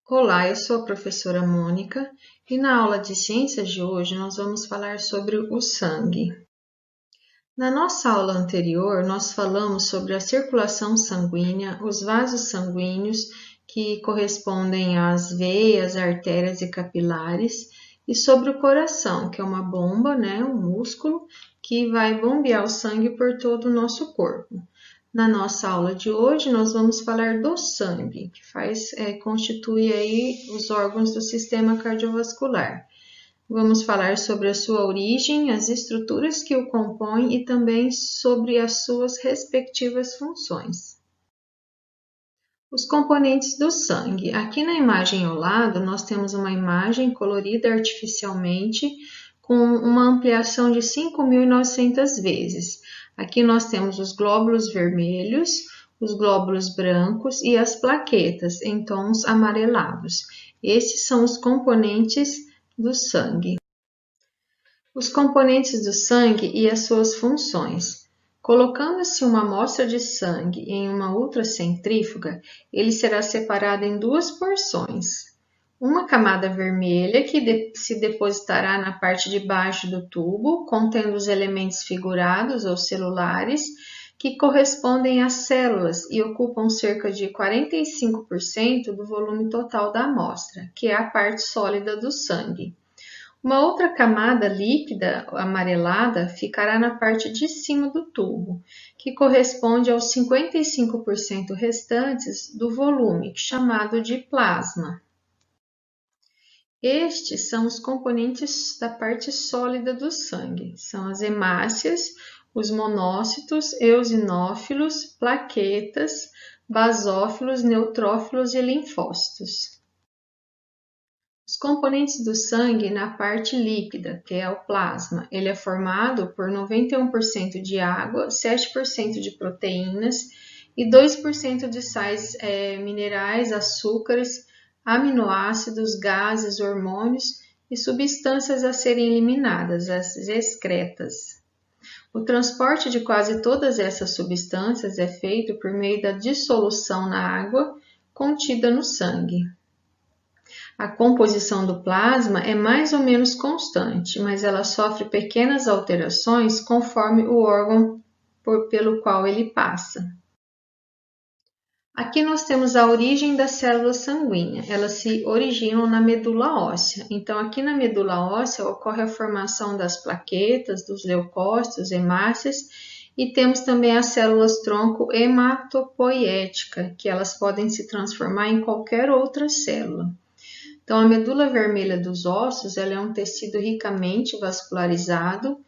Olá, eu sou a professora Mônica e na aula de ciências de hoje nós vamos falar sobre o sangue. Na nossa aula anterior, nós falamos sobre a circulação sanguínea, os vasos sanguíneos, que correspondem às veias, artérias e capilares, e sobre o coração, que é uma bomba, um músculo, que vai bombear o sangue por todo o nosso corpo. Na nossa aula de hoje, nós vamos falar do sangue, que constitui aí os órgãos do sistema cardiovascular. Vamos falar sobre a sua origem, as estruturas que o compõem e também sobre as suas respectivas funções. Os componentes do sangue. Aqui na imagem ao lado, nós temos uma imagem colorida artificialmente com uma ampliação de 5.900 vezes. Aqui nós temos os glóbulos vermelhos, os glóbulos brancos e as plaquetas em tons amarelados. Esses são os componentes do sangue. Os componentes do sangue e as suas funções. Colocando-se uma amostra de sangue em uma ultracentrífuga, ele será separado em duas porções. Uma camada vermelha que se depositará na parte de baixo do tubo, contendo os elementos figurados ou celulares, que correspondem às células e ocupam cerca de 45% do volume total da amostra, que é a parte sólida do sangue. Uma outra camada líquida amarelada ficará na parte de cima do tubo, que corresponde aos 55% restantes do volume, chamado de plasma. Estes são os componentes da parte sólida do sangue. São as hemácias, os monócitos, eosinófilos, plaquetas, basófilos, neutrófilos e linfócitos. Os componentes do sangue na parte líquida, que é o plasma, ele é formado por 91% de água, 7% de proteínas e 2% de sais minerais, açúcares, aminoácidos, gases, hormônios e substâncias a serem eliminadas, as excretas. O transporte de quase todas essas substâncias é feito por meio da dissolução na água contida no sangue. A composição do plasma é mais ou menos constante, mas ela sofre pequenas alterações conforme o órgão pelo qual ele passa. Aqui nós temos a origem da célula sanguínea. Elas se originam na medula óssea. Então, aqui na medula óssea ocorre a formação das plaquetas, dos leucócitos, hemácias, e temos também as células tronco hematopoética, que elas podem se transformar em qualquer outra célula. Então, a medula vermelha dos ossos ela é um tecido ricamente vascularizado,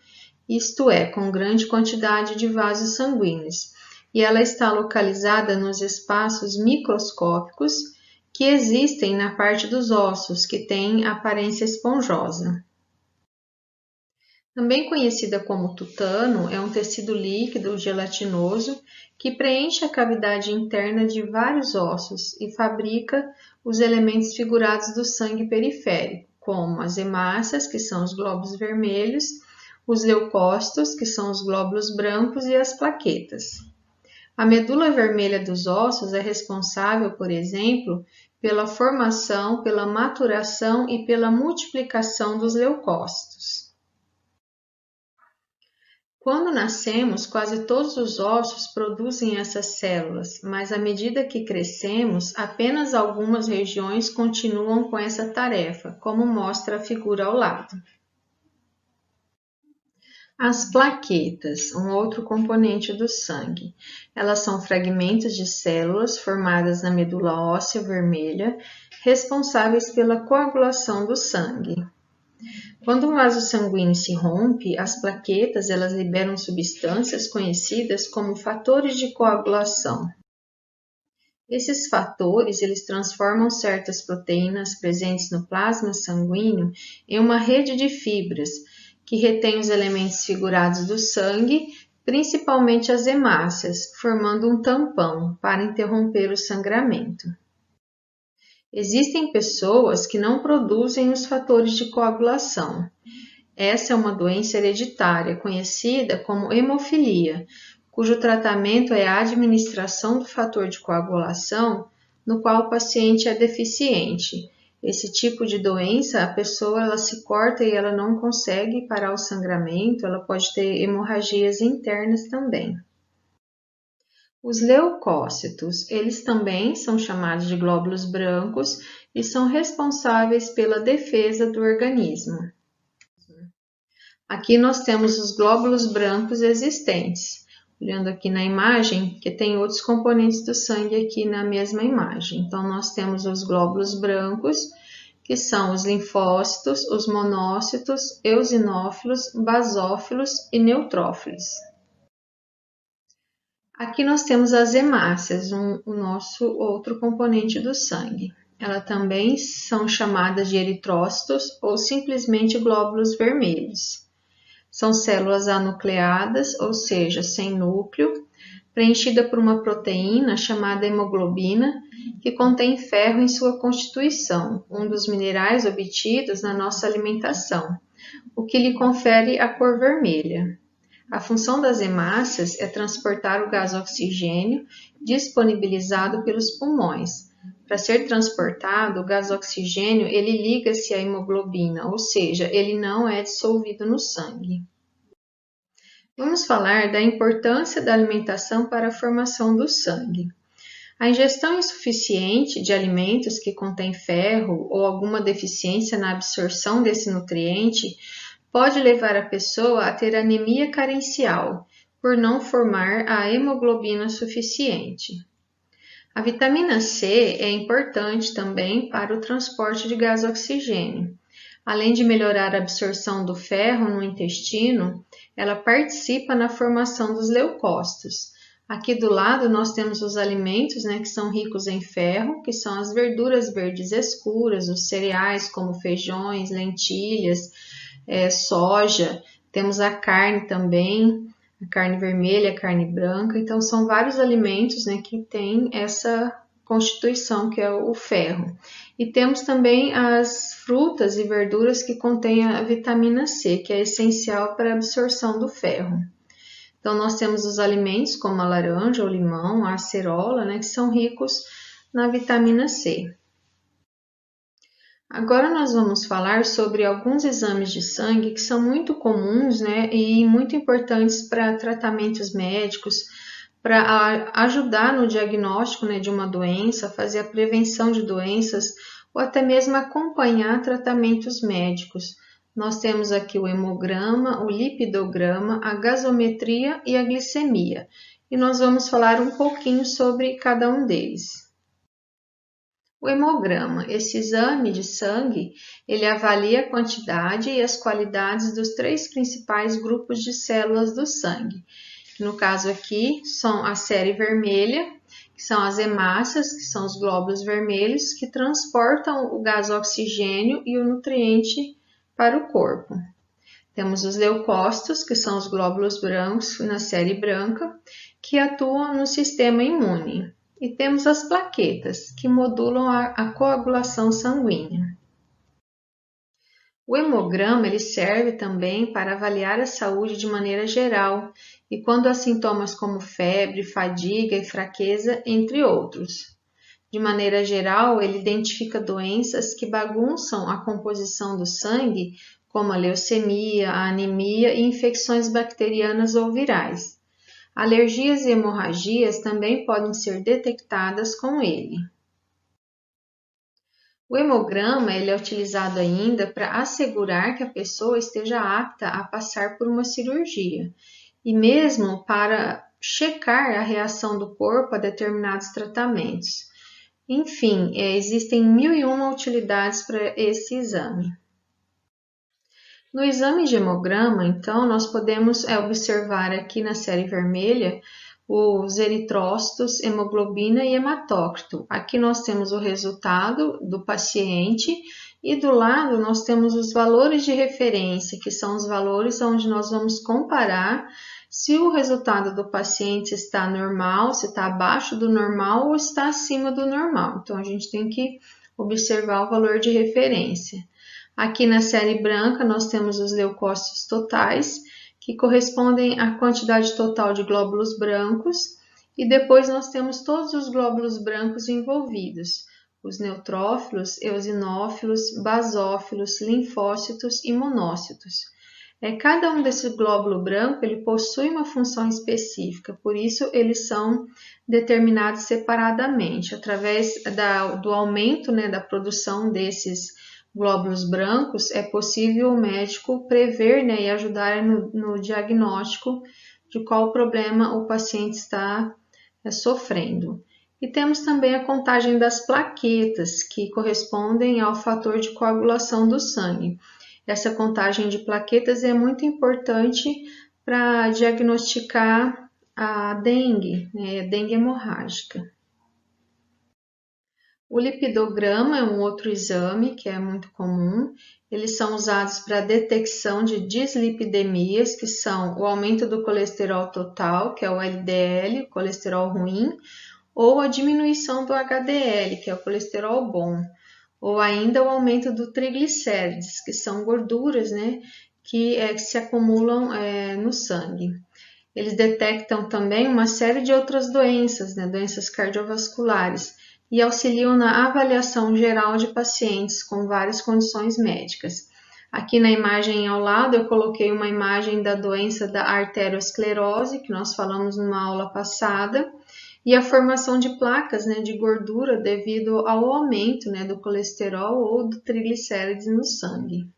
isto é, com grande quantidade de vasos sanguíneos, e ela está localizada nos espaços microscópicos que existem na parte dos ossos, que tem aparência esponjosa. Também conhecida como tutano, é um tecido líquido gelatinoso que preenche a cavidade interna de vários ossos e fabrica os elementos figurados do sangue periférico, como as hemácias, que são os glóbulos vermelhos, os leucócitos, que são os glóbulos brancos, e as plaquetas. A medula vermelha dos ossos é responsável, por exemplo, pela formação, pela maturação e pela multiplicação dos leucócitos. Quando nascemos, quase todos os ossos produzem essas células, mas à medida que crescemos, apenas algumas regiões continuam com essa tarefa, como mostra a figura ao lado. As plaquetas, um outro componente do sangue. Elas são fragmentos de células formadas na medula óssea vermelha, responsáveis pela coagulação do sangue. Quando um vaso sanguíneo se rompe, as plaquetas elas liberam substâncias conhecidas como fatores de coagulação. Esses fatores eles transformam certas proteínas presentes no plasma sanguíneo em uma rede de fibras que retém os elementos figurados do sangue, principalmente as hemácias, formando um tampão para interromper o sangramento. Existem pessoas que não produzem os fatores de coagulação. Essa é uma doença hereditária, conhecida como hemofilia, cujo tratamento é a administração do fator de coagulação no qual o paciente é deficiente. Esse tipo de doença, a pessoa ela se corta e ela não consegue parar o sangramento, ela pode ter hemorragias internas também. Os leucócitos, eles também são chamados de glóbulos brancos e são responsáveis pela defesa do organismo. Aqui nós temos os glóbulos brancos existentes. Olhando aqui na imagem, que tem outros componentes do sangue aqui na mesma imagem. Então, nós temos os glóbulos brancos, que são os linfócitos, os monócitos, eosinófilos, basófilos e neutrófilos. Aqui nós temos as hemácias, o nosso outro componente do sangue. Elas também são chamadas de eritrócitos ou simplesmente glóbulos vermelhos. São células anucleadas, ou seja, sem núcleo, preenchida por uma proteína chamada hemoglobina, que contém ferro em sua constituição, um dos minerais obtidos na nossa alimentação, o que lhe confere a cor vermelha. A função das hemácias é transportar o gás oxigênio disponibilizado pelos pulmões. Para ser transportado, o gás oxigênio ele liga-se à hemoglobina, ou seja, ele não é dissolvido no sangue. Vamos falar da importância da alimentação para a formação do sangue. A ingestão insuficiente de alimentos que contêm ferro ou alguma deficiência na absorção desse nutriente pode levar a pessoa a ter anemia carencial, por não formar a hemoglobina suficiente. A vitamina C é importante também para o transporte de gás oxigênio. Além de melhorar a absorção do ferro no intestino, ela participa na formação dos leucócitos. Aqui do lado nós temos os alimentos, que são ricos em ferro, que são as verduras verdes escuras, os cereais como feijões, lentilhas, soja, temos a carne também, a carne vermelha, a carne branca, então são vários alimentos que têm essa constituição que é o ferro. E temos também as frutas e verduras que contêm a vitamina C, que é essencial para a absorção do ferro. Então nós temos os alimentos como a laranja, o limão, a acerola, que são ricos na vitamina C. Agora nós vamos falar sobre alguns exames de sangue que são muito comuns, e muito importantes para tratamentos médicos, para ajudar no diagnóstico, de uma doença, fazer a prevenção de doenças ou até mesmo acompanhar tratamentos médicos. Nós temos aqui o hemograma, o lipidograma, a gasometria e a glicemia. E nós vamos falar um pouquinho sobre cada um deles. O hemograma, esse exame de sangue, ele avalia a quantidade e as qualidades dos 3 principais grupos de células do sangue. No caso aqui, são a série vermelha, que são as hemácias, que são os glóbulos vermelhos, que transportam o gás oxigênio e o nutriente para o corpo. Temos os leucócitos, que são os glóbulos brancos na série branca, que atuam no sistema imune. E temos as plaquetas, que modulam a coagulação sanguínea. O hemograma ele serve também para avaliar a saúde de maneira geral e quando há sintomas como febre, fadiga e fraqueza, entre outros. De maneira geral, ele identifica doenças que bagunçam a composição do sangue, como a leucemia, a anemia e infecções bacterianas ou virais. Alergias e hemorragias também podem ser detectadas com ele. O hemograma ele é utilizado ainda para assegurar que a pessoa esteja apta a passar por uma cirurgia e mesmo para checar a reação do corpo a determinados tratamentos. Enfim, existem 1001 utilidades para esse exame. No exame de hemograma, então, nós podemos observar aqui na série vermelha os eritrócitos, hemoglobina e hematócrito. Aqui nós temos o resultado do paciente e do lado nós temos os valores de referência, que são os valores onde nós vamos comparar se o resultado do paciente está normal, se está abaixo do normal ou está acima do normal. Então, a gente tem que observar o valor de referência. Aqui na série branca nós temos os leucócitos totais, que correspondem à quantidade total de glóbulos brancos, E depois nós temos todos os glóbulos brancos envolvidos, os neutrófilos, eosinófilos, basófilos, linfócitos e monócitos. Cada um desses glóbulos brancos ele possui uma função específica, por isso eles são determinados separadamente. Através do aumento, da produção desses glóbulos brancos, é possível o médico prever, e ajudar no diagnóstico de qual problema o paciente está sofrendo. E temos também a contagem das plaquetas, que correspondem ao fator de coagulação do sangue. Essa contagem de plaquetas é muito importante para diagnosticar a dengue, a dengue hemorrágica. O lipidograma é um outro exame que é muito comum. Eles são usados para a detecção de dislipidemias, que são o aumento do colesterol total, que é o LDL, colesterol ruim, ou a diminuição do HDL, que é o colesterol bom, ou ainda o aumento do triglicérides, que são gorduras, que se acumulam no sangue. Eles detectam também uma série de outras doenças, doenças cardiovasculares, e auxiliam na avaliação geral de pacientes com várias condições médicas. Aqui na imagem ao lado eu coloquei uma imagem da doença da arteriosclerose, que nós falamos numa aula passada, e a formação de placas de gordura devido ao aumento do colesterol ou do triglicérides no sangue.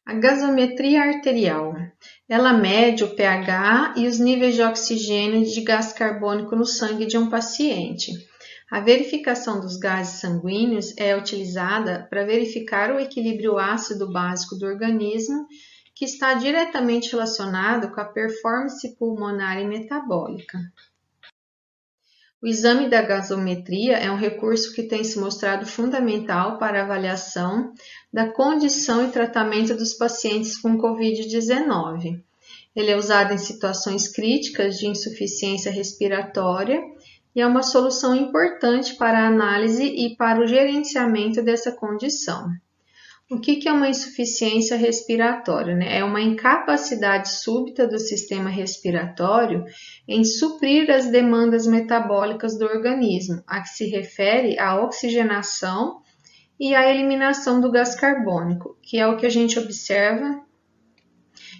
A gasometria arterial, ela mede o pH e os níveis de oxigênio e de gás carbônico no sangue de um paciente. A verificação dos gases sanguíneos é utilizada para verificar o equilíbrio ácido básico do organismo, que está diretamente relacionado com a performance pulmonar e metabólica. O exame da gasometria é um recurso que tem se mostrado fundamental para a avaliação da condição e tratamento dos pacientes com Covid-19. Ele é usado em situações críticas de insuficiência respiratória e é uma solução importante para a análise e para o gerenciamento dessa condição. O que é uma insuficiência respiratória? É uma incapacidade súbita do sistema respiratório em suprir as demandas metabólicas do organismo, a que se refere à oxigenação e à eliminação do gás carbônico, que é o que a gente observa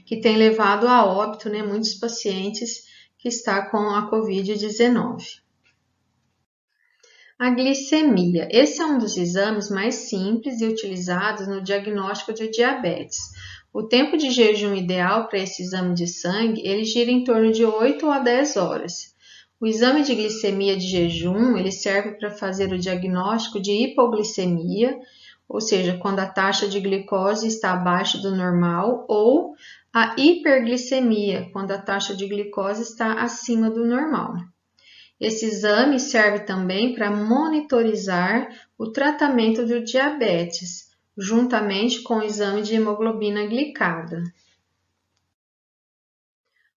que tem levado a óbito muitos pacientes que estão com a Covid-19. A glicemia. Esse é um dos exames mais simples e utilizados no diagnóstico de diabetes. O tempo de jejum ideal para esse exame de sangue, ele gira em torno de 8 a 10 horas. O exame de glicemia de jejum, ele serve para fazer o diagnóstico de hipoglicemia, ou seja, quando a taxa de glicose está abaixo do normal, ou a hiperglicemia, quando a taxa de glicose está acima do normal. Esse exame serve também para monitorizar o tratamento do diabetes, juntamente com o exame de hemoglobina glicada.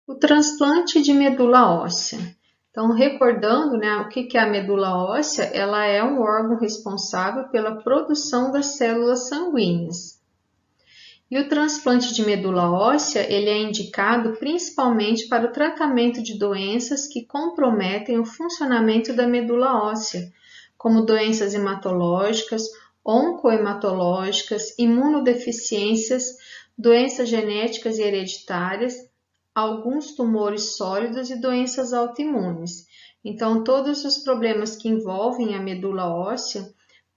O transplante de medula óssea. Então, recordando o que é a medula óssea, ela é um órgão responsável pela produção das células sanguíneas. E o transplante de medula óssea, ele é indicado principalmente para o tratamento de doenças que comprometem o funcionamento da medula óssea, como doenças hematológicas, oncohematológicas, imunodeficiências, doenças genéticas e hereditárias, alguns tumores sólidos e doenças autoimunes. Então, todos os problemas que envolvem a medula óssea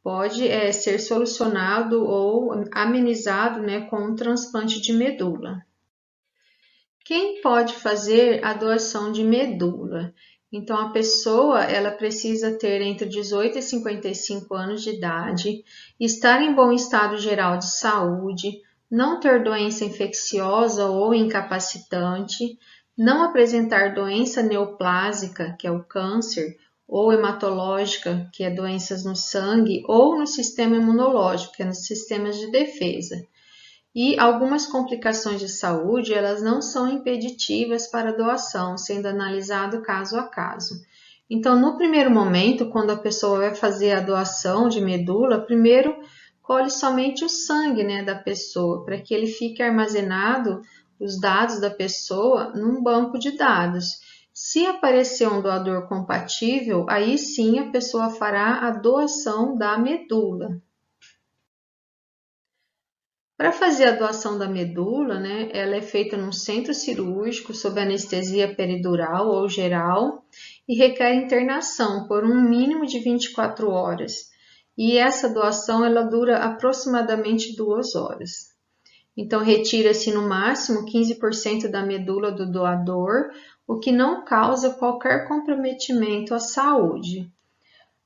pode ser solucionado ou amenizado com um transplante de medula. Quem pode fazer a doação de medula? Então, a pessoa ela precisa ter entre 18 e 55 anos de idade, estar em bom estado geral de saúde, não ter doença infecciosa ou incapacitante, não apresentar doença neoplásica, que é o câncer, ou hematológica, que é doenças no sangue, ou no sistema imunológico, que é nos sistemas de defesa. E algumas complicações de saúde, elas não são impeditivas para a doação, sendo analisado caso a caso. Então, no primeiro momento, quando a pessoa vai fazer a doação de medula, primeiro colhe somente o sangue da pessoa, para que ele fique armazenado, os dados da pessoa, num banco de dados. Se aparecer um doador compatível, aí sim a pessoa fará a doação da medula. Para fazer a doação da medula, né, ela é feita num centro cirúrgico sob anestesia peridural ou geral e requer internação por um mínimo de 24 horas. E essa doação ela dura aproximadamente 2 horas. Então, retira-se no máximo 15% da medula do doador, o que não causa qualquer comprometimento à saúde.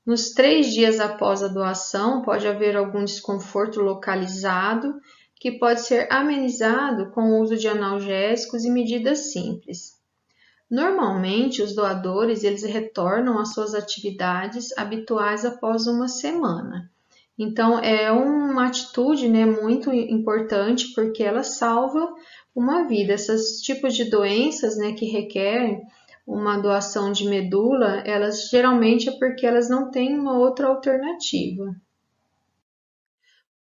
Nos 3 dias após a doação, pode haver algum desconforto localizado, que pode ser amenizado com o uso de analgésicos e medidas simples. Normalmente, os doadores eles retornam às suas atividades habituais após uma semana. Então, é uma atitude, né, muito importante porque ela salva uma vida. Esses tipos de doenças, né, que requerem uma doação de medula, elas geralmente é porque elas não têm uma outra alternativa.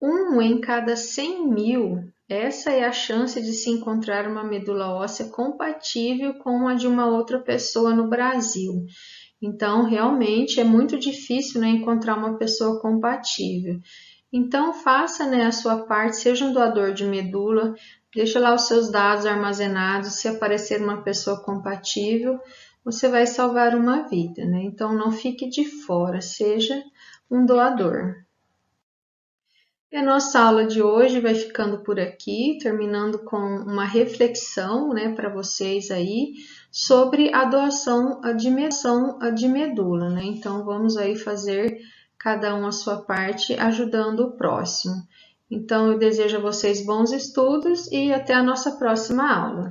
1 em cada 100.000, essa é a chance de se encontrar uma medula óssea compatível com a de uma outra pessoa no Brasil. Então, realmente é muito difícil, né, encontrar uma pessoa compatível. Então, faça, né, a sua parte, seja um doador de medula, deixa lá os seus dados armazenados. Se aparecer uma pessoa compatível, você vai salvar uma vida, né? Então, não fique de fora, seja um doador. E a nossa aula de hoje vai ficando por aqui, terminando com uma reflexão, né, para vocês aí sobre a doação de medula, né? Então vamos aí fazer cada um a sua parte, ajudando o próximo. Então eu desejo a vocês bons estudos e até a nossa próxima aula.